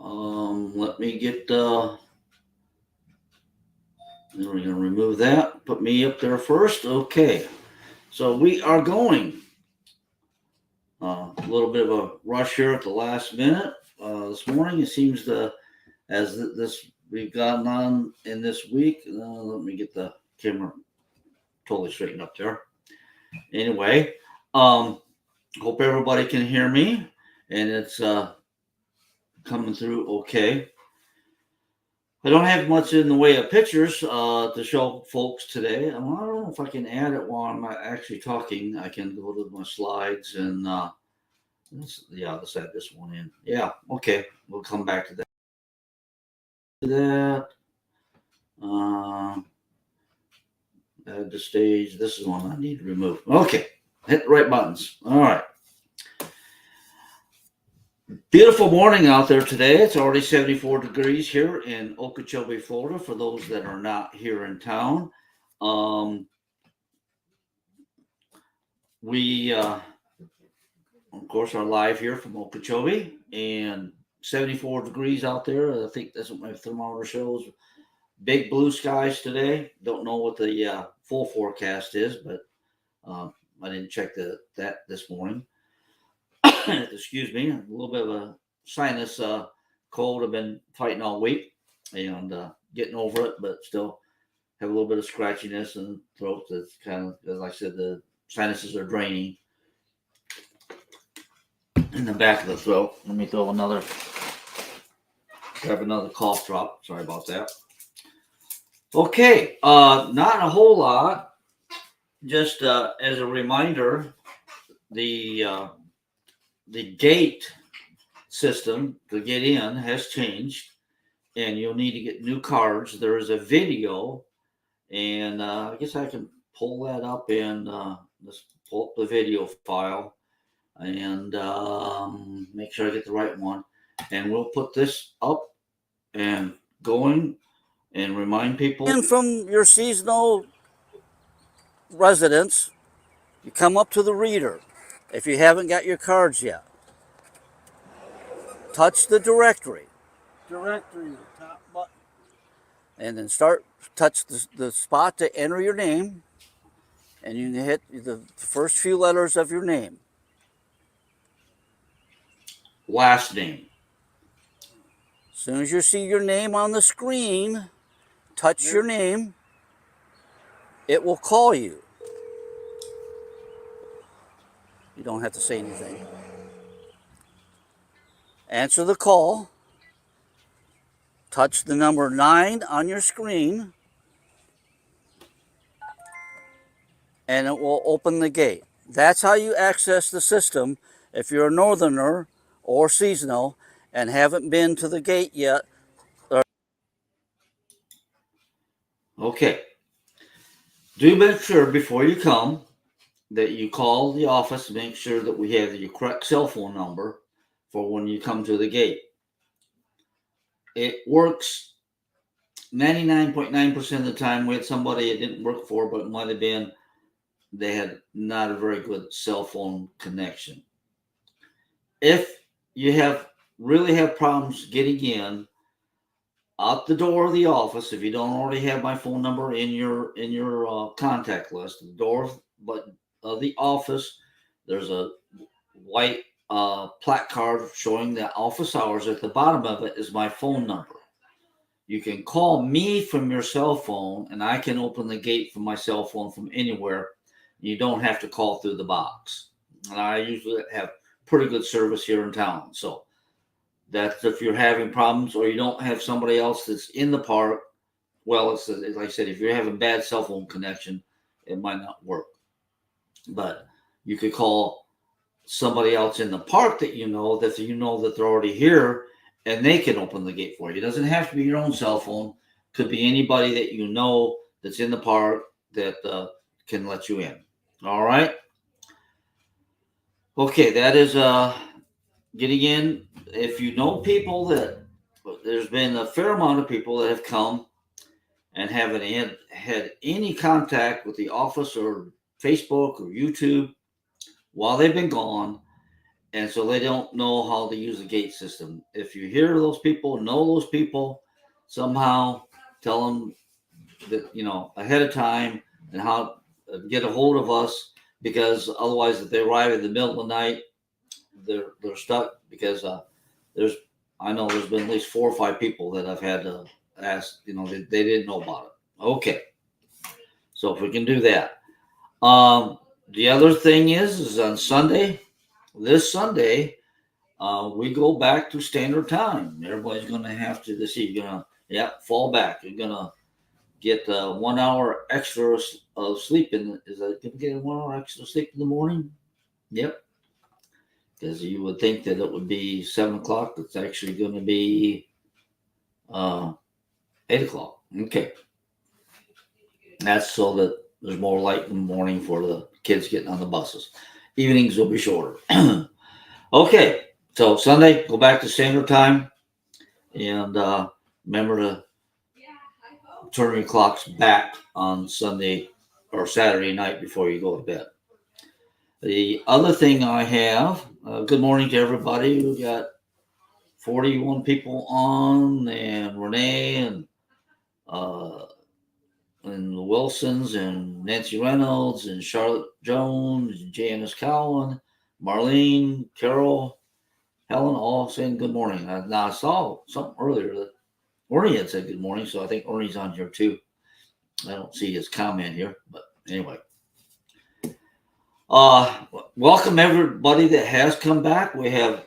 Let me get. We're going to remove that. Put me up there first. Okay. So we are going. A little bit of a rush here at the last minute this morning. It seems to, as this we've gotten on in this week. Let me get the camera totally straightened up there. Anyway, hope everybody can hear me, and it's coming through okay. I don't have much in the way of pictures to show folks today. I don't know if I can add it while I'm actually talking. I can go to my slides and let's add this one in. Yeah, okay. We'll come back to that. Add the stage. This is one I need to remove. Okay, hit the right buttons. All right. Beautiful morning out there today. It's already 74 degrees here in Okeechobee, Florida, for those that are not here in town. We, of course, are live here from Okeechobee, and 74 degrees out there. I think that's what my thermometer shows. Big blue skies today. Don't know what the full forecast is, but I didn't check that this morning. Excuse me, a little bit of a sinus cold. I've been fighting all week and getting over it, but still have a little bit of scratchiness in the throat. That's kind of, as I said, the sinuses are draining in the back of the throat. Let me grab another cough drop. Sorry about that. Okay, not a whole lot. Just as a reminder, the gate system to get in has changed, and you'll need to get new cards. There is a video, and I guess I can pull that up and let's pull up the video file and make sure I get the right one. And we'll put this up and going and remind people. And from your seasonal residence, you come up to the reader. If you haven't got your cards yet, touch the directory, the top button, and then touch the spot to enter your name, and you can hit the first few letters of your name. Last name. As soon as you see your name on the screen, touch your name. It will call you. You don't have to say anything. Answer the call. Touch the number 9 on your screen, and it will open the gate. That's how you access the system if you're a northerner or seasonal and haven't been to the gate yet. Okay. Do make sure before you come that you call the office to make sure that we have your correct cell phone number for when you come to the gate. It works 99.9% of the time. We had somebody it didn't work for, but it might have been they had not a very good cell phone connection. If you really have problems getting in out the door of the office, if you don't already have my phone number in your contact list, the door of the office, there's a white placard showing the office hours. At the bottom of it is my phone number. You can call me from your cell phone, and I can open the gate from my cell phone from anywhere. You don't have to call through the box. And I usually have pretty good service here in town. So that's if you're having problems or you don't have somebody else that's in the park. Well, it's like I said, if you're having bad cell phone connection, it might not work. But you could call somebody else in the park that you know that they're already here, and they can open the gate for you. It doesn't have to be your own cell phone. Could be anybody that you know that's in the park that can let you in. All right. Okay, that is getting in. If you know people there's been a fair amount of people that have come and haven't had any contact with the office or Facebook or YouTube while they've been gone, and so they don't know how to use the gate system. If you hear those people, know those people, somehow tell them that, ahead of time, and how get a hold of us, because otherwise, if they arrive in the middle of the night, they're stuck, because there's I know there's been at least 4 or 5 people that I've had to ask, they didn't know about it. Okay, so if we can do that. The other thing is on Sunday, this Sunday, we go back to standard time. Everybody's going to have to see. You're gonna, fall back. You're gonna get 1 hour extra of sleep. Is that going to get 1 hour extra sleep in the morning? Yep. Because you would think that it would be 7 o'clock. It's actually going to be 8 o'clock. Okay. That's so that there's more light in the morning for the kids getting on the buses. Evenings will be shorter. Okay. So Sunday, go back to standard time, and remember to turn your clocks back on Sunday or Saturday night before you go to bed. The other thing I have, good morning to everybody. We got 41 people on, and Renee and the Wilsons and Nancy Reynolds and Charlotte Jones, Janice Cowan, Marlene, Carol, Helen, all saying good morning. Now I saw something earlier that Ernie had said good morning, so I think Ernie's on here too. I don't see his comment here, but anyway. Welcome everybody that has come back. We have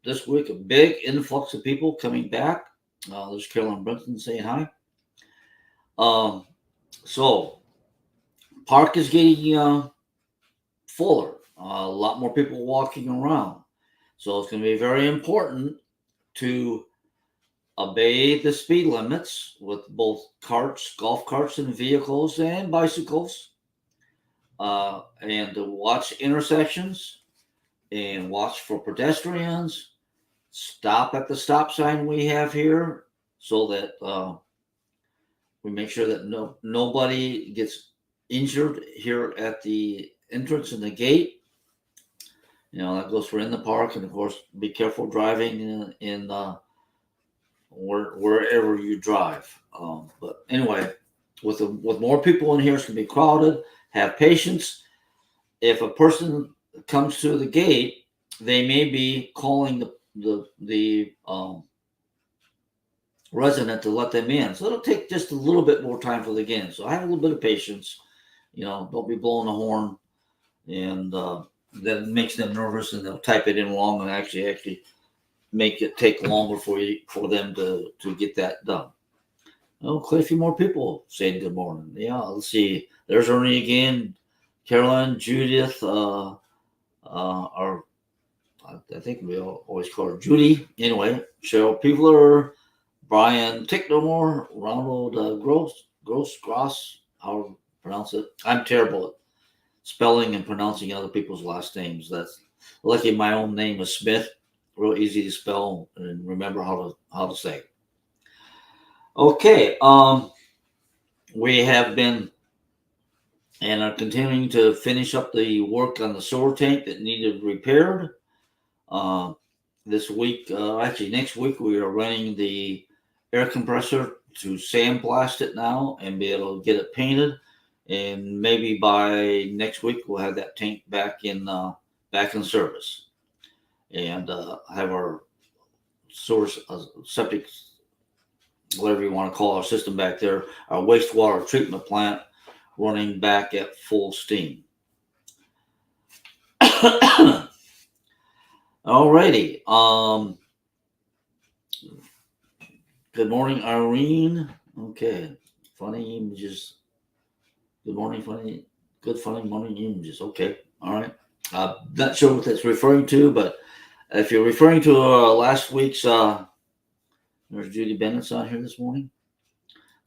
this week a big influx of people coming back. There's Carolyn Brinton saying hi. So park is getting fuller. A lot more people walking around. So it's going to be very important to obey the speed limits with both carts, golf carts, and vehicles and bicycles. And to watch intersections and watch for pedestrians. Stop at the stop sign we have here, so that we make sure that nobody gets injured here at the entrance and the gate. That goes for in the park, and of course, be careful driving in wherever you drive. But anyway, with more people in here, it's going to be crowded. Have patience. If a person comes through the gate, they may be calling the resident to let them in. So it'll take just a little bit more time for them to get in. So have a little bit of patience. Don't be blowing the horn, and that makes them nervous, and they'll type it in wrong and actually make it take longer for them to get that done. Quite a few more people saying good morning. Yeah, let's see. There's Ernie again, Carolyn, Judith, I think we always call her Judy. Anyway, Cheryl Peebler, Brian Ticknomore, Ronald Gross, how to pronounce it. I'm terrible at spelling and pronouncing other people's last names. That's lucky my own name is Smith. Real easy to spell and remember how to say. Okay, we have been and are continuing to finish up the work on the sewer tank that needed repaired. This week, actually next week, we are running the air compressor to sandblast it now and be able to get it painted. And maybe by next week, we'll have that tank back in service, and have our source septic, whatever you want to call our system back there, our wastewater treatment plant running back at full steam. Alrighty. Good morning, Irene. Okay. Funny images. Good morning, funny morning images. Okay. All right. Not sure what that's referring to, but if you're referring to last week's, there's Judy Bennett's on here this morning.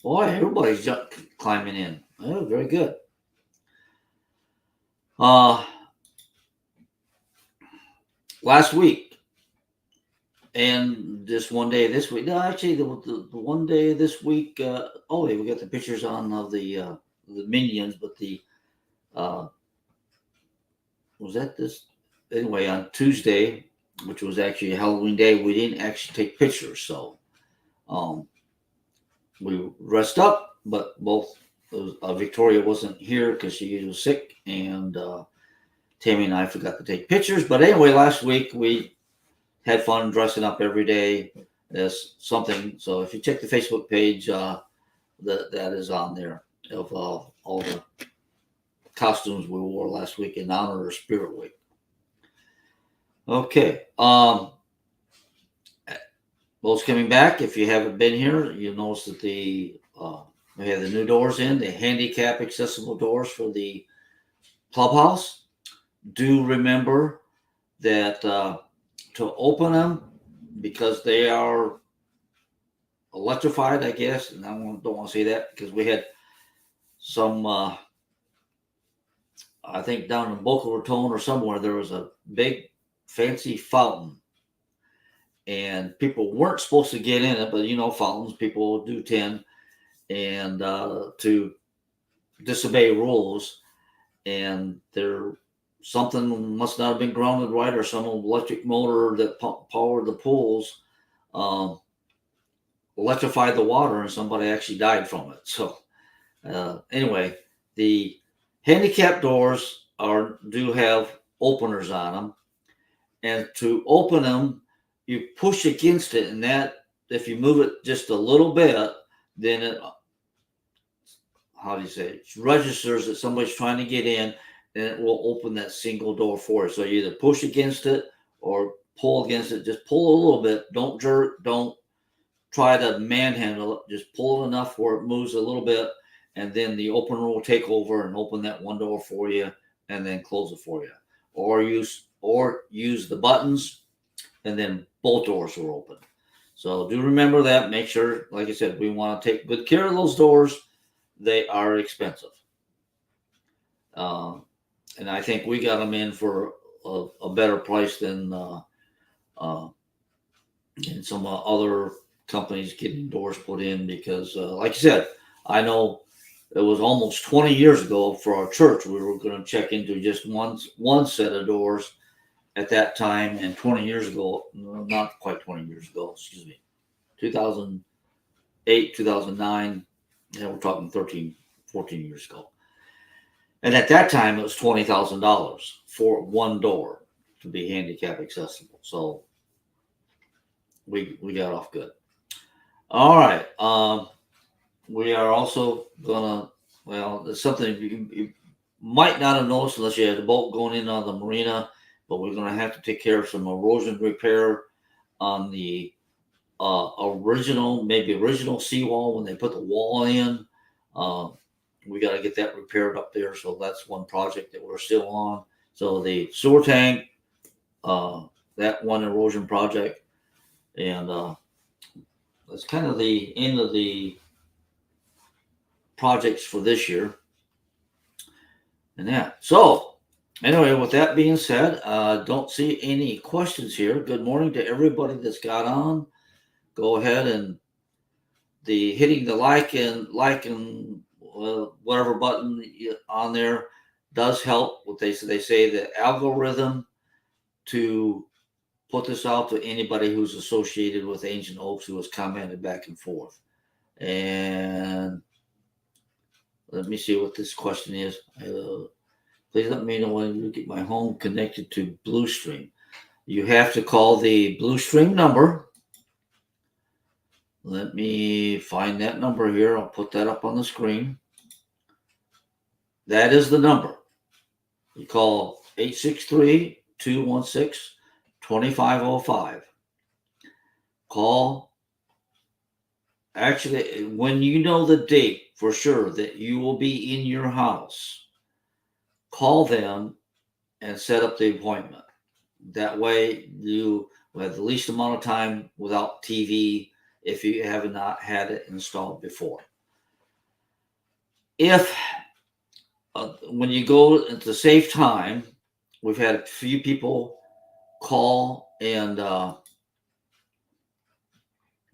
Boy, everybody's climbing in. Oh, very good. Last week and this one day this week. No, actually, the one day this week. We got the pictures on of the Minions, but the was that this? anyway, on Tuesday, which was actually a Halloween day, we didn't actually take pictures. So we dressed up, but both Victoria wasn't here because she was sick, and Tammy and I forgot to take pictures. But anyway, last week we had fun dressing up every day as something. So if you check the Facebook page, that is on there of all the costumes we wore last week in honor of Spirit Week. Okay. Those coming back, if you haven't been here, you'll notice that we have the new doors in, the handicap accessible doors for the clubhouse. Do remember that to open them, because they are electrified, I guess, and I don't want to say that because we had some, I think down in Boca Raton or somewhere, there was a big fancy fountain, and people weren't supposed to get in it, but fountains, people do tend and to disobey rules, and something must not have been grounded right, or some electric motor that powered the pools electrified the water, and somebody actually died from it. So anyway, the handicap doors do have openers on them, and to open them, you push against it, and that, if you move it just a little bit, then it, how do you say it, registers that somebody's trying to get in, and it will open that single door for you. So you either push against it or pull against it. Just pull a little bit. Don't jerk. Don't try to manhandle it. Just pull it enough where it moves a little bit, and then the opener will take over and open that one door for you, and then close it for you. Or use the buttons, and then both doors will open. So do remember that. Make sure, like I said, we want to take good care of those doors. They are expensive. And I think we got them in for a better price than in some other companies getting doors put in, because like I said, I know it was almost 20 years ago for our church. We were going to check into just one set of doors at that time, and 20 years ago, not quite 20 years ago, excuse me, 2008, 2009, we're talking 13, 14 years ago. And at that time, it was $20,000 for one door to be handicap accessible. So we got off good. All right. We are also gonna, it's something you might not have noticed unless you had a boat going in on the marina, but we're gonna have to take care of some erosion repair on the original seawall when they put the wall in. We got to get that repaired up there. So that's one project that we're still on. So the sewer tank, that one erosion project, and that's kind of the end of the projects for this year. And that. So anyway, with that being said, don't see any questions here. Good morning to everybody that's got on. Go ahead and hitting the like and whatever button on there does help. What they say the algorithm to put this out to anybody who's associated with Ancient Oaks who has commented back and forth. And let me see what this question is. Please let me know when you get my home connected to Bluestream. You have to call the Bluestream number. Let me find that number here. I'll put that up on the screen. That is the number. You call 863-216-2505. Call. Actually, when you know the date for sure that you will be in your house, call them and set up the appointment. That way you will have the least amount of time without TV if you have not had it installed before. If when you go into save time, we've had a few people call and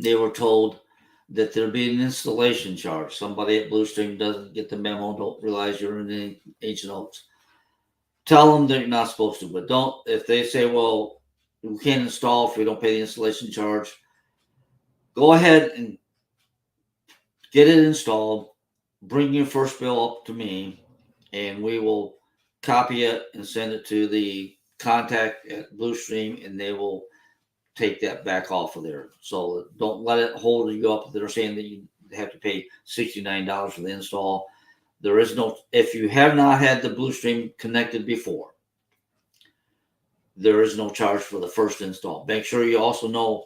they were told that there'd be an installation charge. Somebody at Bluestream doesn't get the memo, don't realize you're in the Ancient Oaks. tell them that you're not supposed to. But don't, if they say, well, we can't install if we don't pay the installation charge, go ahead and get it installed. Bring your first bill up to me, and we will copy it and send it to the contact at Bluestream, and they will take that back off of there. So don't let it hold you up. They're saying that you have to pay $69 for the install. There is no, if you have not had the Bluestream connected before, there is no charge for the first install. Make sure you also know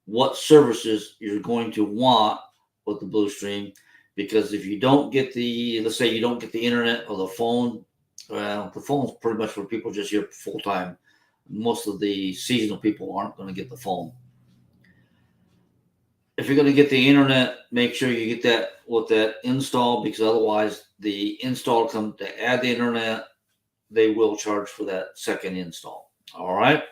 what services you're going to want with the Bluestream, because if you don't get the, let's say you don't get the internet or the phone, well, the phone's pretty much for people just here full time. Most of the seasonal people aren't going to get the phone. If you're going to get the internet, make sure you get that with that install, because otherwise the install comes to add the internet, they will charge for that second install. All right.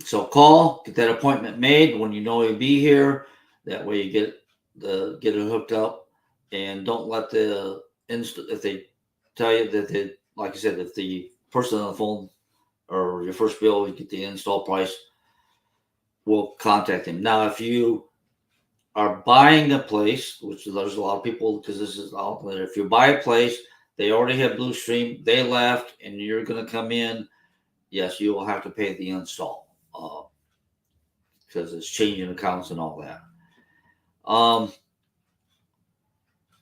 So call, get that appointment made when you know you'll be here. That way you get it hooked up, and don't let the if they tell you that they, like I said, if the person on the phone or your first bill, you get the install price, we'll contact them. Now, if you are buying a place, which there's a lot of people, because this is out there, if you buy a place, they already have Bluestream, they left, and you're going to come in, yes, you will have to pay the install, because it's changing accounts and all that.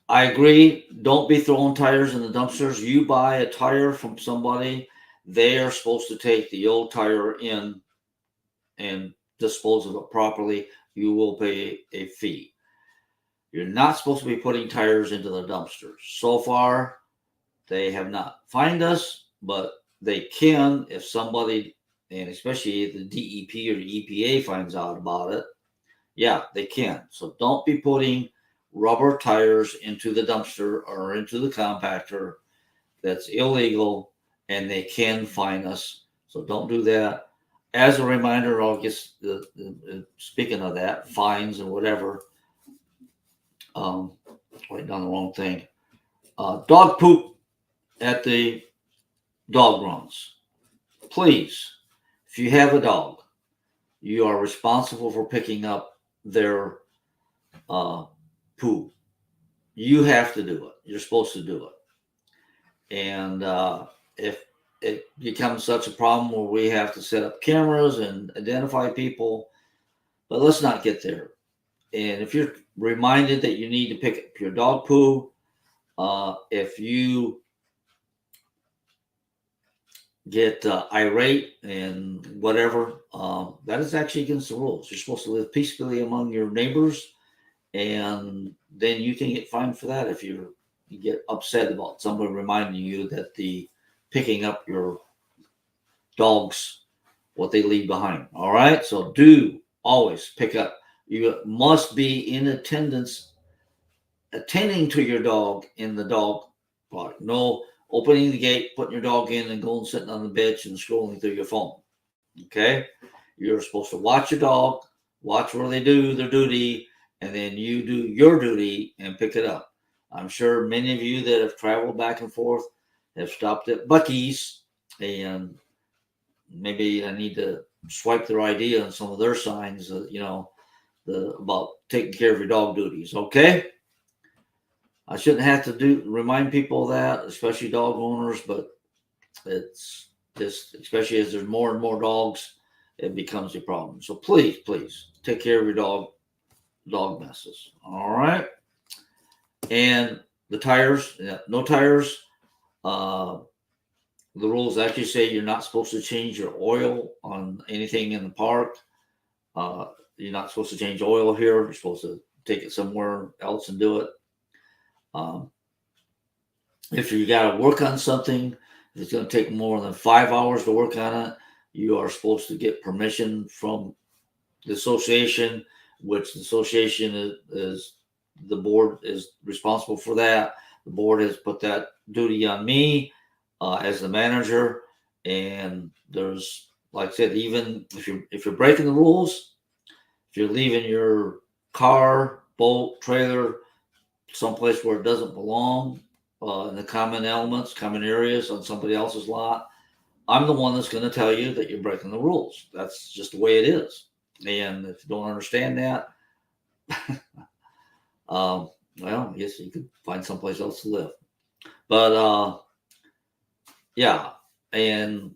I agree. Don't be throwing tires in the dumpsters. You buy a tire from somebody, they are supposed to take the old tire in and dispose of it properly. You will pay a fee. You're not supposed to be putting tires into the dumpsters. So far, they have not fined us, but they can if somebody, and especially if the DEP or the EPA finds out about it. Yeah, they can. So don't be putting rubber tires into the dumpster or into the compactor. That's illegal, and they can fine us. So don't do that. As a reminder, I'll guess speaking of that, fines and whatever. Write down the wrong thing. Dog poop at the dog runs. Please, if you have a dog, you are responsible for picking up their poop. You have to do it. You're supposed to do it. And if it becomes such a problem where we have to set up cameras and identify people, but let's not get there. And if you're reminded that you need to pick up your dog poo, if you get irate and whatever, that is actually against the rules. You're supposed to live peacefully among your neighbors, and then you can get fined for that if you get upset about somebody reminding you that the picking up your dogs, what they leave behind. All right, so do always pick up. You must be in attendance, attending to your dog in the dog park. No opening the gate, putting your dog in, and going sitting on the bench and scrolling through your phone. Okay, you're supposed to watch your dog, watch where they do their duty, and then you do your duty and pick it up. I'm sure many of you that have traveled back and forth have stopped at Buc-ee's, and maybe I need to swipe their ID on some of their signs, about taking care of your dog duties. Okay. I shouldn't have to remind people of that, especially dog owners, but it's just, especially as there's more and more dogs, it becomes a problem. So please take care of your dog messes. All right. And the tires, no tires. The rules actually say you're not supposed to change your oil on anything in the park. You're not supposed to change oil here. You're supposed to take it somewhere else and do it. If you got to work on something, if it's going to take more than 5 hours to work on it, you are supposed to get permission from the association, which the association is the board is responsible for that. The board has put that duty on me as the manager. And there's, like I said, even if you're breaking the rules, if you're leaving your car, boat, trailer someplace where it doesn't belong, in the common elements, common areas on somebody else's lot, I'm the one that's going to tell you that you're breaking the rules. That's just the way it is. And if you don't understand that, well, I guess you could find someplace else to live. But yeah, and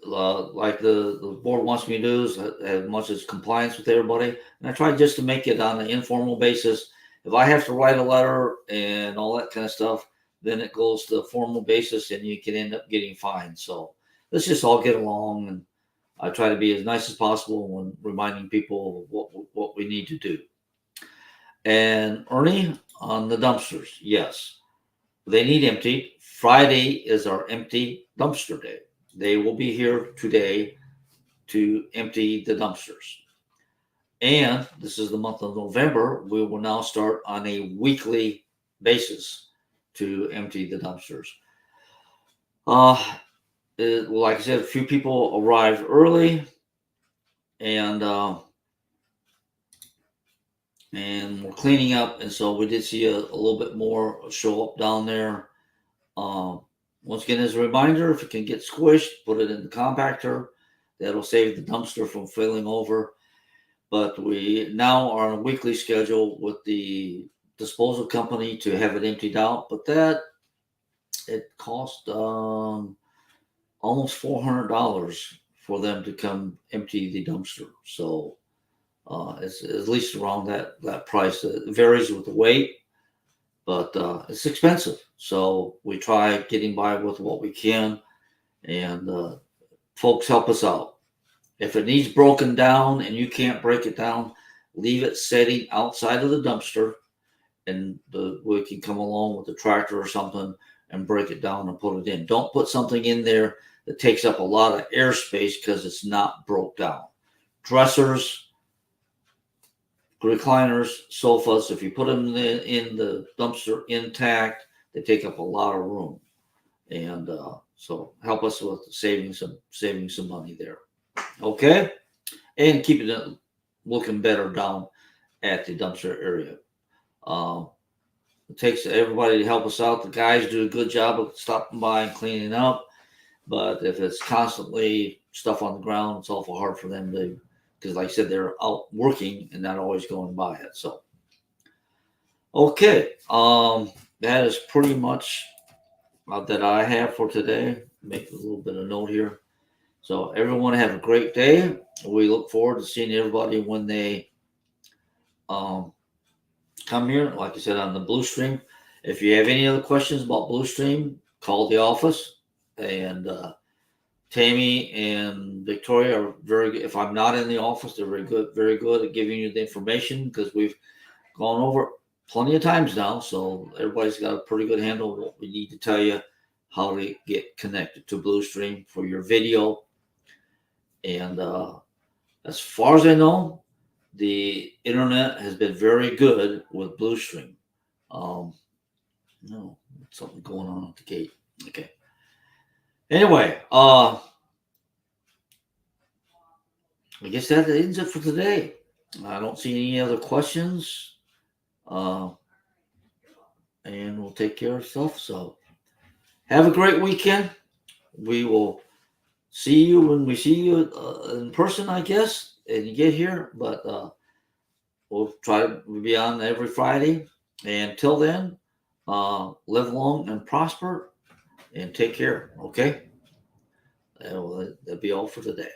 like the board wants me to do is as much as compliance with everybody, and I try just to make it on an informal basis. If I have to write a letter and all that kind of stuff, then it goes to a formal basis, and you can end up getting fined. So let's just all get along, and I try to be as nice as possible when reminding people what we need to do. And Ernie, on the dumpsters, yes, they need emptied. Friday is our empty dumpster day. They will be here today to empty the dumpsters. And this is the month of November. We will now start on a weekly basis to empty the dumpsters. Like I said, a few people arrived early, and we're cleaning up, and so we did see a little bit more show up down there. Once again, as a reminder, if it can get squished, put it in the compactor. That'll save the dumpster from filling over. But we now are on a weekly schedule with the disposal company to have it emptied out. But it cost almost $400 for them to come empty the dumpster. So it's at least around that price. It varies with the weight, but it's expensive. So we try getting by with what we can, and folks help us out. If it needs broken down and you can't break it down, leave it sitting outside of the dumpster, and we can come along with the tractor or something and break it down and put it in. Don't put something in there that takes up a lot of airspace because it's not broke down. Dressers, recliners, sofas, if you put them in the dumpster intact, they take up a lot of room. And so help us with saving some money there. Okay? And keep it looking better down at the dumpster area. It takes everybody to help us out. The guys do a good job of stopping by and cleaning up. But if it's constantly stuff on the ground, it's awful hard for them to, because like I said, they're out working and not always going by it. So, okay. That is pretty much that I have for today. Make a little bit of note here. So everyone have a great day. We look forward to seeing everybody when they come here. Like I said, on the Blue Stream. If you have any other questions about Blue Stream, call the office. And Tammy and Victoria are very good. If I'm not in the office, they're very good at giving you the information, because we've gone over plenty of times now. So everybody's got a pretty good handle of what we need to tell you, how to get connected to Blue Stream for your video. And as far as I know, the internet has been very good with Blue Stream. No, something going on at the gate. Okay. Anyway, I guess that ends it for today. I don't see any other questions. And we'll take care of stuff. So have a great weekend. We will see you when we see you in person, I guess, and you get here. But we'll try to be on every Friday. And until then, live long and prosper and take care. Okay? That'll be all for today.